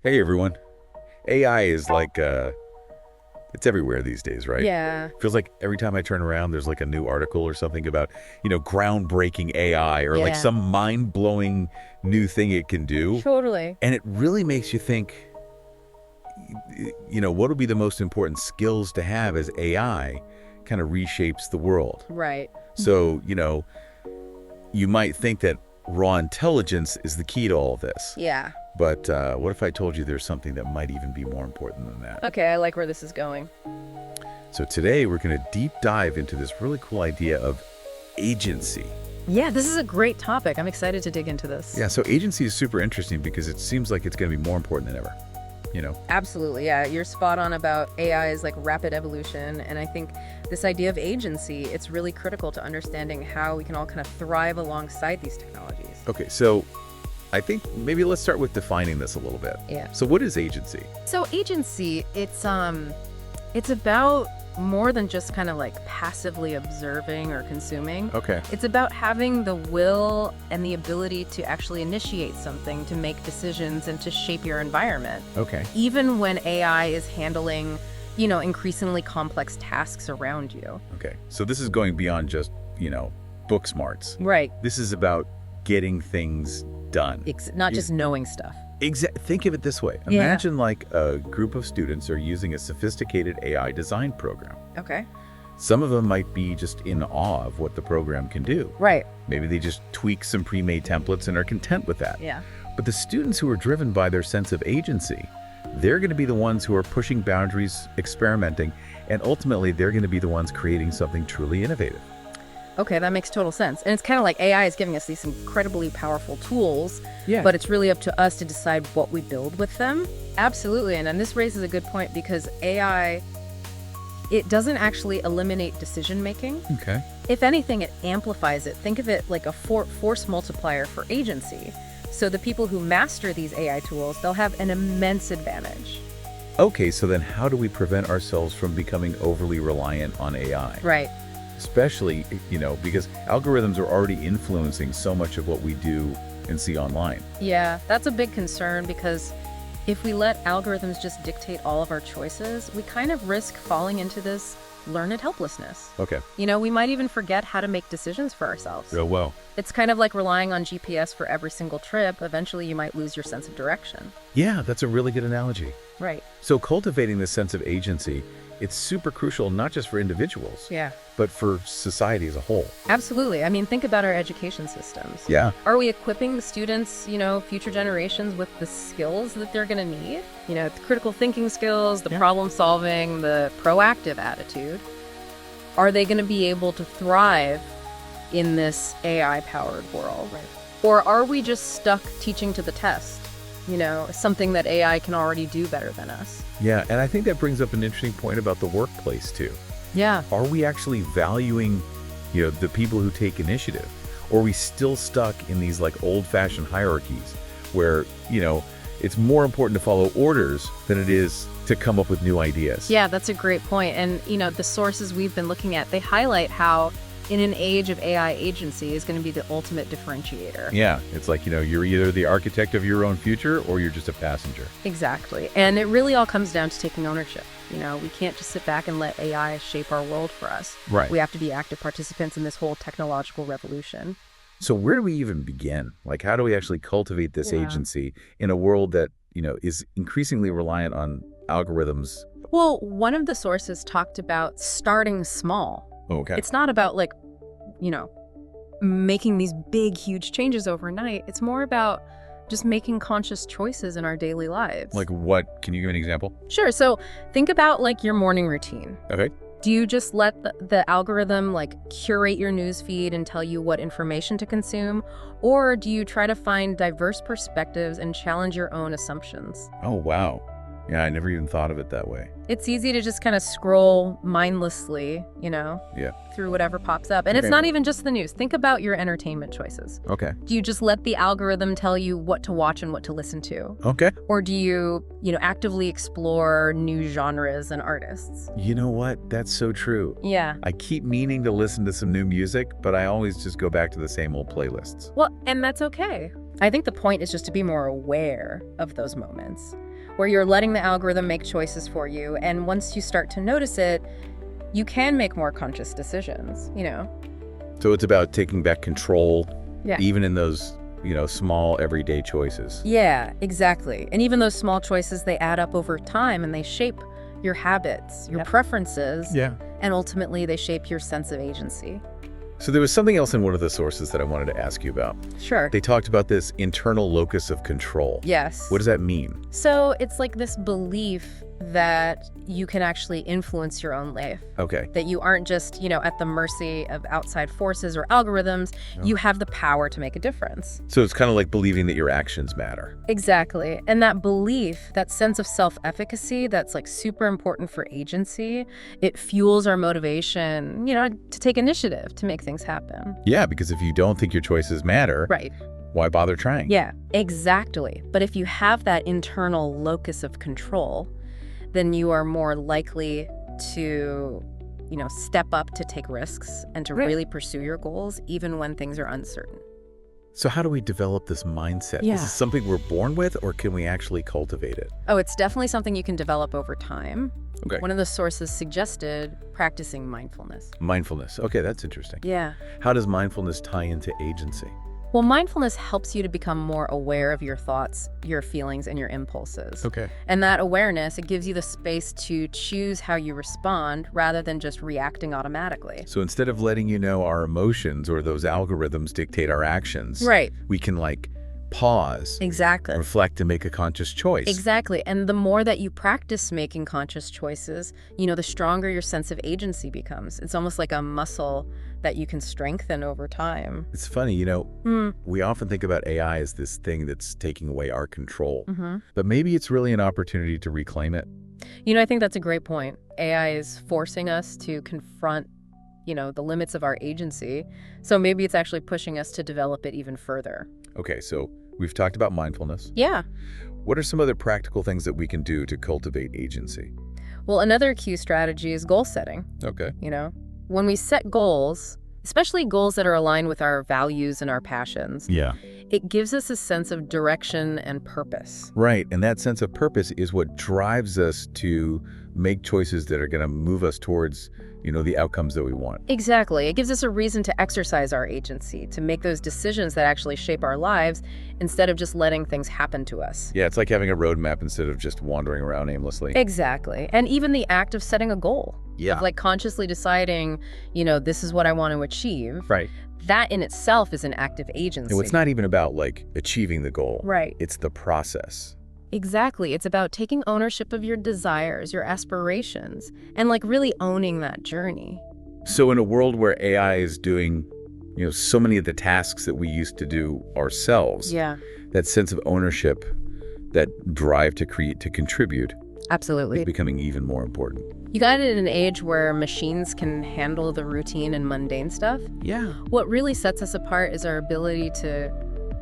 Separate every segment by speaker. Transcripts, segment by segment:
Speaker 1: Hey everyone. AI is like it's everywhere these days, right?
Speaker 2: Yeah,
Speaker 1: Feels like every time I turn around there's like a new article or something about, groundbreaking AI or like
Speaker 2: yeah,
Speaker 1: some mind-blowing new thing it can do.
Speaker 2: totally.
Speaker 1: And it really makes you think, what will be the most important skills to have as AI kind of reshapes the world.
Speaker 2: Right.
Speaker 1: So, you might think that raw intelligence is the key to all of this.
Speaker 2: Yeah.
Speaker 1: But what if I told you there's something that might even be more important than that?
Speaker 2: Okay, I like where this is going.
Speaker 1: So today we're going to deep dive into this really cool idea of agency.
Speaker 2: Yeah, this is a great topic. I'm excited to dig into this.
Speaker 1: Yeah, so agency is super interesting because it seems like it's going to be more important than ever.
Speaker 2: Absolutely. Yeah, you're spot on about AI's like rapid evolution. And I think this idea of agency, it's really critical to understanding how we can all kind of thrive alongside these technologies.
Speaker 1: Okay, so I think maybe let's start with defining this a little bit.
Speaker 2: Yeah.
Speaker 1: So what is agency?
Speaker 2: So agency, it's about more than just kind of like passively observing or consuming.
Speaker 1: Okay.
Speaker 2: It's about having the will and the ability to actually initiate something, to make decisions, and to shape your environment.
Speaker 1: Okay.
Speaker 2: Even when AI is handling, increasingly complex tasks around you.
Speaker 1: Okay. So this is going beyond just, book smarts.
Speaker 2: Right.
Speaker 1: This is about getting things done.
Speaker 2: Not just knowing stuff.
Speaker 1: Think of it this way.
Speaker 2: Yeah.
Speaker 1: Imagine like a group of students are using a sophisticated AI design program.
Speaker 2: Okay.
Speaker 1: Some of them might be just in awe of what the program can do.
Speaker 2: Right.
Speaker 1: Maybe they just tweak some pre-made templates and are content with that.
Speaker 2: Yeah.
Speaker 1: But the students who are driven by their sense of agency, they're going to be the ones who are pushing boundaries, experimenting, and ultimately they're going to be the ones creating something truly innovative.
Speaker 2: Okay, that makes total sense. And it's kind of like AI is giving us these incredibly powerful tools,
Speaker 1: Yeah.
Speaker 2: but it's really up to us to decide what we build with them. Absolutely. And this raises a good point because AI, it doesn't actually eliminate decision making.
Speaker 1: Okay.
Speaker 2: If anything, it amplifies it. Think of it like a force multiplier for agency. So the people who master these AI tools, they'll have an immense advantage.
Speaker 1: Okay, so then how do we prevent ourselves from becoming overly reliant on AI?
Speaker 2: Right.
Speaker 1: Especially, because algorithms are already influencing so much of what we do and see online.
Speaker 2: Yeah, that's a big concern because if we let algorithms just dictate all of our choices, we kind of risk falling into this learned helplessness.
Speaker 1: Okay.
Speaker 2: We might even forget how to make decisions for ourselves.
Speaker 1: Oh, well.
Speaker 2: It's kind of like relying on GPS for every single trip. Eventually, you might lose your sense of direction.
Speaker 1: Yeah, that's a really good analogy.
Speaker 2: Right.
Speaker 1: So cultivating this sense of agency, it's super crucial, not just for individuals,
Speaker 2: Yeah.
Speaker 1: but for society as a whole.
Speaker 2: Absolutely. I mean, think about our education systems.
Speaker 1: Yeah.
Speaker 2: Are we equipping the students, future generations with the skills that they're going to need? The critical thinking skills, the
Speaker 1: Yeah.
Speaker 2: problem solving, the proactive attitude. Are they going to be able to thrive in this AI powered world?
Speaker 1: Right.
Speaker 2: Or are we just stuck teaching to the test? Something that AI can already do better than us.
Speaker 1: Yeah, and I think that brings up an interesting point about the workplace too.
Speaker 2: Yeah.
Speaker 1: Are we actually valuing, the people who take initiative? Or are we still stuck in these like old-fashioned hierarchies where, it's more important to follow orders than it is to come up with new ideas?
Speaker 2: Yeah, that's a great point. And, the sources we've been looking at, they highlight how in an age of AI agency is going to be the ultimate differentiator.
Speaker 1: Yeah, it's like, you're either the architect of your own future or you're just a passenger.
Speaker 2: Exactly. And it really all comes down to taking ownership. We can't just sit back and let AI shape our world for us.
Speaker 1: Right.
Speaker 2: We have to be active participants in this whole technological revolution.
Speaker 1: So where do we even begin? Like, how do we actually cultivate this
Speaker 2: Yeah.
Speaker 1: agency in a world that, is increasingly reliant on algorithms?
Speaker 2: Well, one of the sources talked about starting small.
Speaker 1: Okay.
Speaker 2: It's not about making these big, huge changes overnight. It's more about just making conscious choices in our daily lives.
Speaker 1: Like what? Can you give an example?
Speaker 2: Sure. So think about your morning routine.
Speaker 1: Okay.
Speaker 2: Do you just let the algorithm curate your news feed and tell you what information to consume? Or do you try to find diverse perspectives and challenge your own assumptions?
Speaker 1: Oh, wow. Yeah, I never even thought of it that way.
Speaker 2: It's easy to just kind of scroll mindlessly,
Speaker 1: Yeah.
Speaker 2: through whatever pops up. And
Speaker 1: Okay.
Speaker 2: it's not even just the news. Think about your entertainment choices.
Speaker 1: Okay.
Speaker 2: Do you just let the algorithm tell you what to watch and what to listen to?
Speaker 1: Okay.
Speaker 2: Or do you, actively explore new genres and artists?
Speaker 1: You know what? That's so true.
Speaker 2: Yeah.
Speaker 1: I keep meaning to listen to some new music, but I always just go back to the same old playlists.
Speaker 2: Well, and that's okay. I think the point is just to be more aware of those moments where you're letting the algorithm make choices for you. And once you start to notice it, you can make more conscious decisions,
Speaker 1: So it's about taking back control,
Speaker 2: Yeah.
Speaker 1: even in those, small everyday choices.
Speaker 2: Yeah, exactly. And even those small choices, they add up over time and they shape your habits, your preferences,
Speaker 1: Yeah.
Speaker 2: and ultimately they shape your sense of agency.
Speaker 1: So there was something else in one of the sources that I wanted to ask you about.
Speaker 2: Sure.
Speaker 1: They talked about this internal locus of control.
Speaker 2: Yes.
Speaker 1: What does that mean?
Speaker 2: So it's like this belief that you can actually influence your own life.
Speaker 1: Okay.
Speaker 2: That you aren't just, at the mercy of outside forces or algorithms.
Speaker 1: Oh.
Speaker 2: You have the power to make a difference.
Speaker 1: So it's kind of like believing that your actions matter.
Speaker 2: Exactly. And that belief, that sense of self-efficacy, that's like super important for agency. It fuels our motivation, to take initiative, to make things happen.
Speaker 1: Yeah, because if you don't think your choices matter,
Speaker 2: Right.
Speaker 1: why bother trying?
Speaker 2: Yeah, exactly. But if you have that internal locus of control, then you are more likely to, step up to take risks and to really pursue your goals, even when things are uncertain.
Speaker 1: So how do we develop this mindset?
Speaker 2: Yeah.
Speaker 1: Is this something we're born with, or can we actually cultivate it?
Speaker 2: Oh, it's definitely something you can develop over time.
Speaker 1: Okay.
Speaker 2: One of the sources suggested practicing mindfulness.
Speaker 1: Mindfulness. Okay, that's interesting.
Speaker 2: Yeah.
Speaker 1: How does mindfulness tie into agency?
Speaker 2: Well, mindfulness helps you to become more aware of your thoughts, your feelings, and your impulses.
Speaker 1: Okay.
Speaker 2: And that awareness, it gives you the space to choose how you respond rather than just reacting automatically.
Speaker 1: So instead of letting our emotions or those algorithms dictate our actions,
Speaker 2: Right.
Speaker 1: we can pause,
Speaker 2: Exactly.
Speaker 1: reflect, and make a conscious choice.
Speaker 2: Exactly. And the more that you practice making conscious choices, the stronger your sense of agency becomes. It's almost like a muscle that you can strengthen over time.
Speaker 1: It's funny, we often think about AI as this thing that's taking away our control, but maybe it's really an opportunity to reclaim it.
Speaker 2: I think that's a great point. AI is forcing us to confront, the limits of our agency. So maybe it's actually pushing us to develop it even further.
Speaker 1: Okay, so we've talked about mindfulness.
Speaker 2: Yeah.
Speaker 1: What are some other practical things that we can do to cultivate agency?
Speaker 2: Well, another key strategy is goal setting.
Speaker 1: Okay.
Speaker 2: When we set goals, especially goals that are aligned with our values and our passions,
Speaker 1: Yeah.
Speaker 2: it gives us a sense of direction and purpose.
Speaker 1: Right, and that sense of purpose is what drives us to make choices that are going to move us towards, the outcomes that we want.
Speaker 2: Exactly. It gives us a reason to exercise our agency, to make those decisions that actually shape our lives instead of just letting things happen to us.
Speaker 1: Yeah, it's like having a roadmap instead of just wandering around aimlessly.
Speaker 2: Exactly. And even the act of setting a goal.
Speaker 1: Yeah.
Speaker 2: Of consciously deciding, this is what I want to achieve.
Speaker 1: Right.
Speaker 2: That in itself is an act of agency.
Speaker 1: And it's not even about achieving the goal.
Speaker 2: Right.
Speaker 1: It's the process.
Speaker 2: Exactly. It's about taking ownership of your desires, your aspirations, and really owning that journey.
Speaker 1: So in a world where AI is doing, so many of the tasks that we used to do ourselves,
Speaker 2: Yeah,
Speaker 1: that sense of ownership, that drive to create, to contribute,
Speaker 2: absolutely.
Speaker 1: is becoming even more important.
Speaker 2: You got it in an age where machines can handle the routine and mundane stuff.
Speaker 1: Yeah.
Speaker 2: What really sets us apart is our ability to,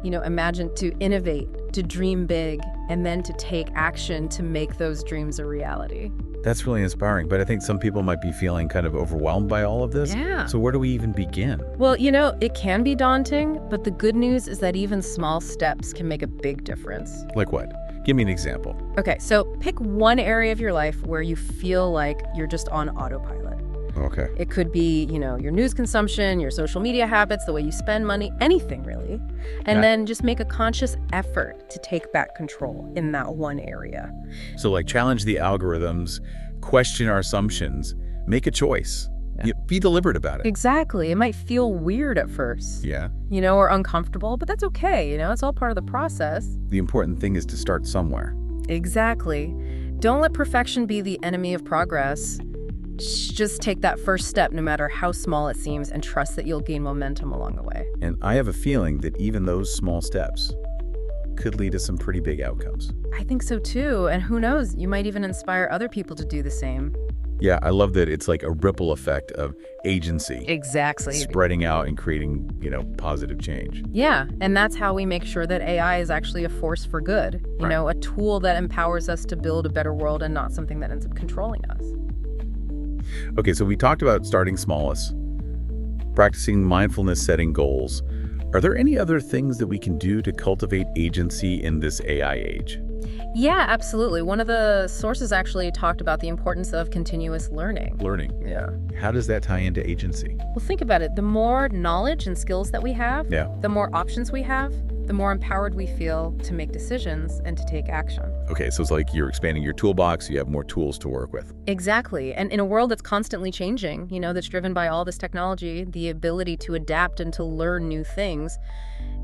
Speaker 2: imagine, to innovate, to dream big, and then to take action to make those dreams a reality.
Speaker 1: That's really inspiring, but I think some people might be feeling kind of overwhelmed by all of this.
Speaker 2: Yeah.
Speaker 1: So where do we even begin?
Speaker 2: Well, it can be daunting, but the good news is that even small steps can make a big difference.
Speaker 1: Like what? Give me an example.
Speaker 2: Okay, so pick one area of your life where you feel like you're just on autopilot.
Speaker 1: Okay.
Speaker 2: It could be, your news consumption, your social media habits, the way you spend money, anything really. And then just make a conscious effort to take back control in that one area.
Speaker 1: So challenge the algorithms, question our assumptions, make a choice. Be deliberate about it.
Speaker 2: Exactly. It might feel weird at first.
Speaker 1: Yeah.
Speaker 2: Or uncomfortable, but that's okay. It's all part of the process.
Speaker 1: The important thing is to start somewhere.
Speaker 2: Exactly. Don't let perfection be the enemy of progress. Just take that first step, no matter how small it seems, and trust that you'll gain momentum along the way.
Speaker 1: And I have a feeling that even those small steps could lead to some pretty big outcomes.
Speaker 2: I think so too. And who knows, you might even inspire other people to do the same.
Speaker 1: Yeah, I love that it's like a ripple effect of agency.
Speaker 2: Exactly.
Speaker 1: Spreading out and creating, positive change.
Speaker 2: Yeah, and that's how we make sure that AI is actually a force for good. A tool that empowers us to build a better world and not something that ends up controlling us.
Speaker 1: Okay, so we talked about starting smallest, practicing mindfulness, setting goals. Are there any other things that we can do to cultivate agency in this AI age?
Speaker 2: Yeah, absolutely. One of the sources actually talked about the importance of continuous learning.
Speaker 1: Learning.
Speaker 2: Yeah.
Speaker 1: How does that tie into agency?
Speaker 2: Well, think about it. The more knowledge and skills that we have,
Speaker 1: Yeah.
Speaker 2: the more options we have, the more empowered we feel to make decisions and to take action.
Speaker 1: Okay, so it's like you're expanding your toolbox, you have more tools to work with.
Speaker 2: Exactly. And in a world that's constantly changing, that's driven by all this technology, the ability to adapt and to learn new things,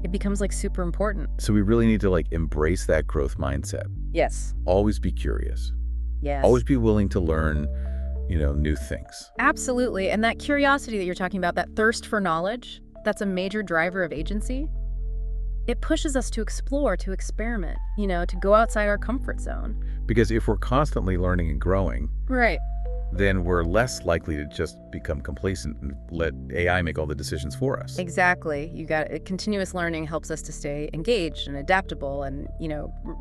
Speaker 2: it becomes like super important.
Speaker 1: So we really need to embrace that growth mindset.
Speaker 2: Yes.
Speaker 1: Always be curious.
Speaker 2: Yes.
Speaker 1: Always be willing to learn, new things.
Speaker 2: Absolutely. And that curiosity that you're talking about, that thirst for knowledge, that's a major driver of agency. It pushes us to explore, to experiment, to go outside our comfort zone.
Speaker 1: Because if we're constantly learning and growing,
Speaker 2: Right.
Speaker 1: then we're less likely to just become complacent and let AI make all the decisions for us.
Speaker 2: Exactly. Continuous learning helps us to stay engaged and adaptable and,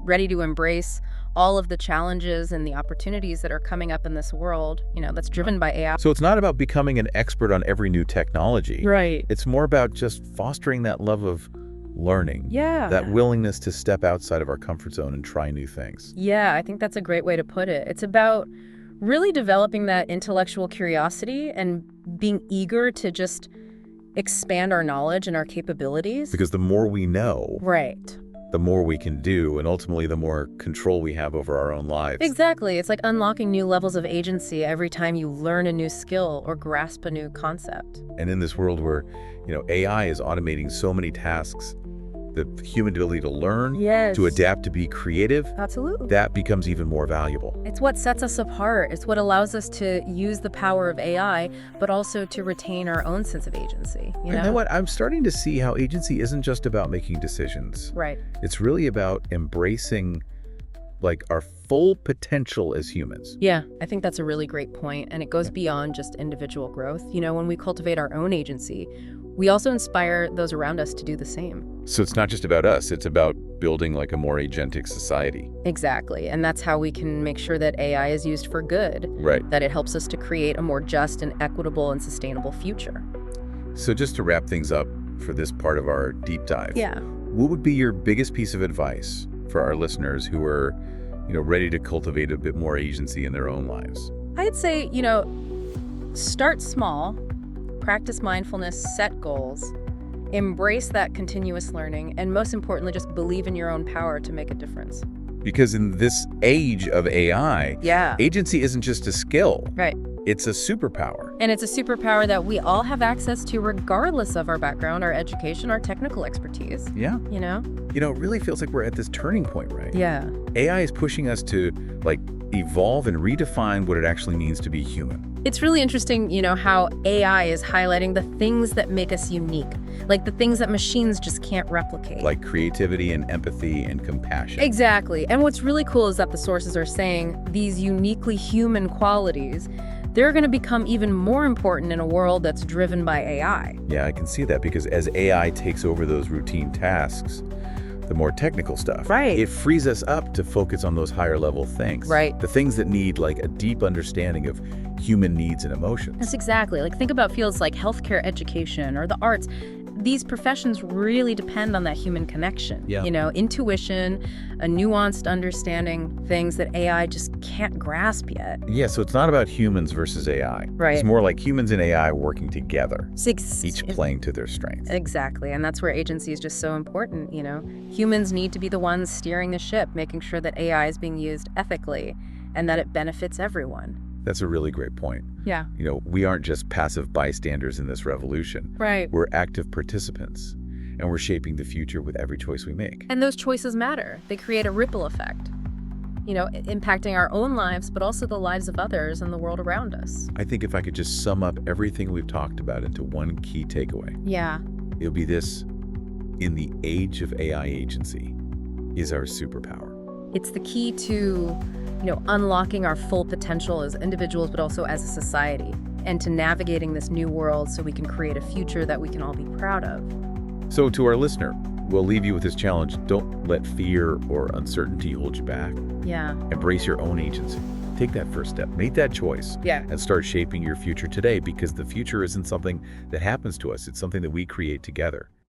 Speaker 2: ready to embrace all of the challenges and the opportunities that are coming up in this world, that's driven by AI.
Speaker 1: So it's not about becoming an expert on every new technology.
Speaker 2: Right.
Speaker 1: It's more about just fostering that love of learning.
Speaker 2: Yeah.
Speaker 1: That willingness to step outside of our comfort zone and try new things.
Speaker 2: Yeah, I think that's a great way to put it. It's about really developing that intellectual curiosity and being eager to just expand our knowledge and our capabilities.
Speaker 1: Because the more we know,
Speaker 2: Right.
Speaker 1: the more we can do, and ultimately the more control we have over our own lives.
Speaker 2: Exactly. It's like unlocking new levels of agency every time you learn a new skill or grasp a new concept.
Speaker 1: And in this world where, AI is automating so many tasks, the human ability to learn,
Speaker 2: Yes.
Speaker 1: to adapt, to be creative,
Speaker 2: Absolutely.
Speaker 1: that becomes even more valuable.
Speaker 2: It's what sets us apart. It's what allows us to use the power of AI, but also to retain our own sense of agency.
Speaker 1: You know what? I'm starting to see how agency isn't just about making decisions.
Speaker 2: Right.
Speaker 1: It's really about embracing our full potential as humans.
Speaker 2: Yeah, I think that's a really great point, and it goes beyond just individual growth. When we cultivate our own agency, we also inspire those around us to do the same.
Speaker 1: So it's not just about us, it's about building a more agentic society.
Speaker 2: Exactly, and that's how we can make sure that AI is used for good,
Speaker 1: Right.
Speaker 2: that it helps us to create a more just and equitable and sustainable future.
Speaker 1: So just to wrap things up for this part of our deep dive,
Speaker 2: Yeah.
Speaker 1: what would be your biggest piece of advice for our listeners who are, ready to cultivate a bit more agency in their own lives?
Speaker 2: I'd say, start small, practice mindfulness, set goals, embrace that continuous learning, and most importantly, just believe in your own power to make a difference.
Speaker 1: Because in this age of AI,
Speaker 2: Yeah.
Speaker 1: agency isn't just a skill,
Speaker 2: Right.
Speaker 1: it's a superpower.
Speaker 2: And it's a superpower that we all have access to regardless of our background, our education, our technical expertise.
Speaker 1: Yeah.
Speaker 2: It
Speaker 1: really feels like we're at this turning point, right?
Speaker 2: Yeah.
Speaker 1: AI is pushing us to evolve and redefine what it actually means to be human.
Speaker 2: It's really interesting, how AI is highlighting the things that make us unique, like the things that machines just can't replicate.
Speaker 1: Like creativity and empathy and compassion.
Speaker 2: Exactly. And what's really cool is that the sources are saying these uniquely human qualities, they're going to become even more important in a world that's driven by AI.
Speaker 1: Yeah, I can see that because as AI takes over those routine tasks, the more technical stuff,
Speaker 2: Right.
Speaker 1: it frees us up to focus on those higher level things.
Speaker 2: Right.
Speaker 1: The things that need a deep understanding of human needs and emotions.
Speaker 2: That's exactly. Think about fields like healthcare, education, or the arts. These professions really depend on that human connection.
Speaker 1: Yeah.
Speaker 2: Intuition, a nuanced understanding, things that AI just can't grasp yet.
Speaker 1: Yeah, so it's not about humans versus AI.
Speaker 2: Right.
Speaker 1: It's more like humans and AI working together,
Speaker 2: Each
Speaker 1: each playing to their strengths.
Speaker 2: Exactly. And that's where agency is just so important. Humans need to be the ones steering the ship, making sure that AI is being used ethically and that it benefits everyone.
Speaker 1: That's a really great point.
Speaker 2: Yeah.
Speaker 1: We aren't just passive bystanders in this revolution.
Speaker 2: Right.
Speaker 1: We're active participants, and we're shaping the future with every choice we make.
Speaker 2: And those choices matter. They create a ripple effect, impacting our own lives, but also the lives of others and the world around us.
Speaker 1: I think if I could just sum up everything we've talked about into one key takeaway,
Speaker 2: Yeah.
Speaker 1: it'll be this: in the age of AI, agency is our superpower.
Speaker 2: It's the key to, unlocking our full potential as individuals, but also as a society, and to navigating this new world so we can create a future that we can all be proud of.
Speaker 1: So to our listener, we'll leave you with this challenge. Don't let fear or uncertainty hold you back.
Speaker 2: Yeah.
Speaker 1: Embrace your own agency. Take that first step. Make that choice.
Speaker 2: Yeah.
Speaker 1: And start shaping your future today, because the future isn't something that happens to us. It's something that we create together.